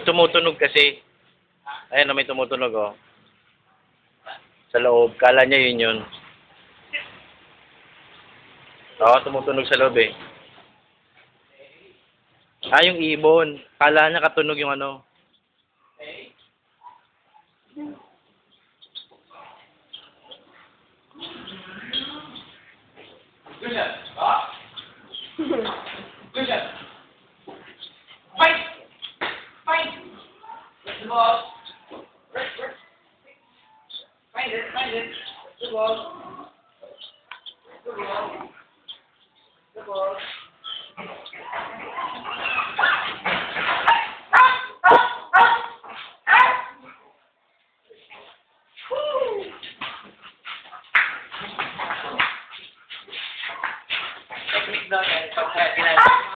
tumutunog kasi. Ayan, may tumutunog, oh. Sa loob. Kala niya yun. Oo, tumutunog sa loob, eh. Ah, yung ibon. Kala niya katunog yung ano. Lucian, Lucian, fight! Fight! The ball. Find it. The ball.